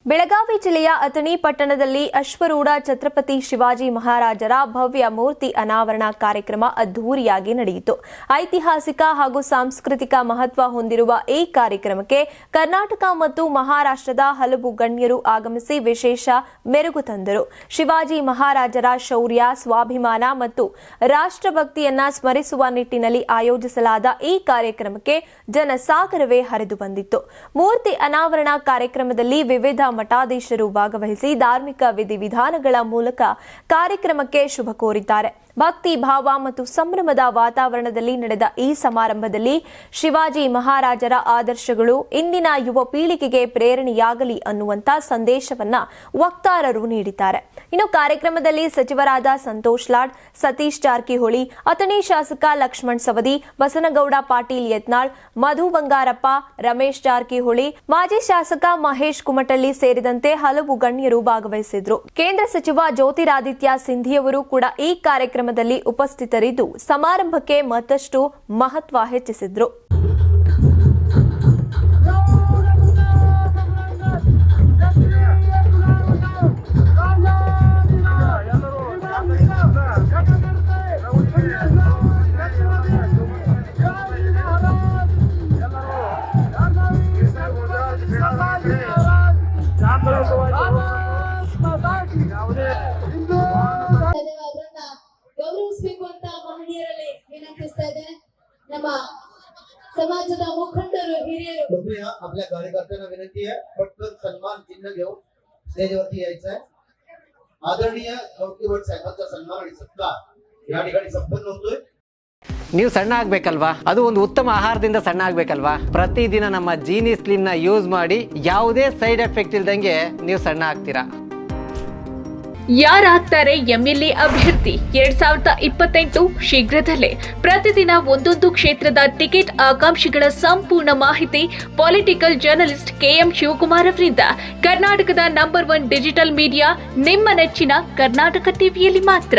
ಬೆಳಗಾವಿ ಜಿಲ್ಲೆಯ ಅಥಣಿ ಪಟ್ಟಣದಲ್ಲಿ ಅಶ್ವರೂಢ ಛತ್ರಪತಿ ಶಿವಾಜಿ ಮಹಾರಾಜರ ಭವ್ಯ ಮೂರ್ತಿ ಅನಾವರಣ ಕಾರ್ಯಕ್ರಮ ಅದ್ದೂರಿಯಾಗಿ ನಡೆಯಿತು. ಐತಿಹಾಸಿಕ ಹಾಗೂ ಸಾಂಸ್ಕೃತಿಕ ಮಹತ್ವ ಹೊಂದಿರುವ ಈ ಕಾರ್ಯಕ್ರಮಕ್ಕೆ ಕರ್ನಾಟಕ ಮತ್ತು ಮಹಾರಾಷ್ಟ್ರದ ಹಲವು ಗಣ್ಯರು ಆಗಮಿಸಿ ವಿಶೇಷ ಮೆರುಗು ತಂದರು. ಶಿವಾಜಿ ಮಹಾರಾಜರ ಶೌರ್ಯ, ಸ್ವಾಭಿಮಾನ ಮತ್ತು ರಾಷ್ಟ್ರಭಕ್ತಿಯನ್ನ ಸ್ಮರಿಸುವ ನಿಟ್ಟಿನಲ್ಲಿ ಆಯೋಜಿಸಲಾದ ಈ ಕಾರ್ಯಕ್ರಮಕ್ಕೆ ಜನಸಾಗರವೇ ಹರಿದು ಬಂದಿತ್ತು. ಮೂರ್ತಿ ಅನಾವರಣ ಕಾರ್ಯಕ್ರಮದಲ್ಲಿ ವಿವಿಧ ಮಠಾಧೀಶರು ಭಾಗವಹಿಸಿ ಧಾರ್ಮಿಕ ವಿಧಿವಿಧಾನಗಳ ಮೂಲಕ ಕಾರ್ಯಕ್ರಮಕ್ಕೆ ಶುಭ ಕೋರಿದ್ದಾರೆ. ಭಕ್ತಿ ಭಾವ ಮತ್ತು ಸಂಭ್ರಮದ ವಾತಾವರಣದಲ್ಲಿ ನಡೆದ ಈ ಸಮಾರಂಭದಲ್ಲಿ ಶಿವಾಜಿ ಮಹಾರಾಜರ ಆದರ್ಶಗಳು ಇಂದಿನ ಯುವ ಪೀಳಿಗೆಗೆ ಪ್ರೇರಣೆಯಾಗಲಿ ಅನ್ನುವಂತ ಸಂದೇಶವನ್ನ ವಕ್ತಾರರು ನೀಡಿದ್ದಾರೆ. ಇನ್ನು ಕಾರ್ಯಕ್ರಮದಲ್ಲಿ ಸಚಿವರಾದ ಸಂತೋಷ್ ಲಾಡ್, ಸತೀಶ್ ಜಾರಕಿಹೊಳಿ, ಅಥಣಿ ಶಾಸಕ ಲಕ್ಷ್ಮಣ್ ಸವದಿ, ಬಸನಗೌಡ ಪಾಟೀಲ್ ಯತ್ನಾಳ್, ಮಧು ಬಂಗಾರಪ್ಪ, ರಮೇಶ್ ಜಾರಕಿಹೊಳಿ, ಮಾಜಿ ಶಾಸಕ ಮಹೇಶ್ ಕುಮಟಳ್ಳಿ ಸೇರಿದಂತೆ ಹಲವು ಗಣ್ಯರು ಭಾಗವಹಿಸಿದ್ರು. ಕೇಂದ್ರ ಸಚಿವ ಜ್ಯೋತಿರಾದಿತ್ಯ ಸಿಂಧಿಯವರು ಕೂಡ ಈ ಕಾರ್ಯಕ್ರಮದಲ್ಲಿ ಉಪಸ್ಥಿತರಿದ್ದು ಸಮಾರಂಭಕ್ಕೆ ಮತ್ತಷ್ಟು ಮಹತ್ವ ಹೆಚ್ಚಿಸಿದ್ರು. ಗೌರವಿಸಬೇಕು ಅಂತ ಮಹನೀಯರಲ್ಲಿ ವಿನಂತಿಸ್ತಾ ಇದ್ದೇನೆ. ನಮ್ಮ समाजात मुखंडರು ಹಿರಿಯರು आपल्या कार्यकर्त्यांना विनंती आहे, पटकन सन्मान चिन्ह घेऊन स्टेजवरती यायचं आहे. आदरणीय गौरववंत साहेबांचा सन्मान आणि सत्कार या ठिकाणी संपन्न होतोय. ನೀವು ಸಣ್ಣ ಆಗ್ಬೇಕಲ್ವಾ? ಅದು ಒಂದು ಉತ್ತಮ ಆಹಾರದಿಂದ ಸಣ್ಣ ಆಗ್ಬೇಕಲ್ವಾ? ಪ್ರತಿದಿನ ನಮ್ಮ ಜೀನಿ ಸ್ಲಿಮ್ ನ ಯೂಸ್ ಮಾಡಿ ಯಾವುದೇ ಸೈಡ್ ಎಫೆಕ್ಟ್ ಇಲ್ದಂಗೆ ನೀವು ಸಣ್ಣ ಆಗ್ತೀರಾ. ಯಾರಾಗ್ತಾರೆ ಎಂಎಲ್ಎ ಅಭ್ಯರ್ಥಿ 2028 ಶೀಘ್ರದಲ್ಲೇ. ಪ್ರತಿದಿನ ಒಂದೊಂದು ಕ್ಷೇತ್ರದ ಟಿಕೆಟ್ ಆಕಾಂಕ್ಷಿಗಳ ಸಂಪೂರ್ಣ ಮಾಹಿತಿ ಪೊಲಿಟಿಕಲ್ ಜರ್ನಲಿಸ್ಟ್ ಕೆಎಂ ಶಿವಕುಮಾರ್ ಅವರಿಂದ. ಕರ್ನಾಟಕದ ನಂಬರ್ 1 ಡಿಜಿಟಲ್ ಮೀಡಿಯಾ ನಿಮ್ಮ ನೆಚ್ಚಿನ ಕರ್ನಾಟಕ ಟಿವಿಯಲ್ಲಿ ಮಾತ್ರ.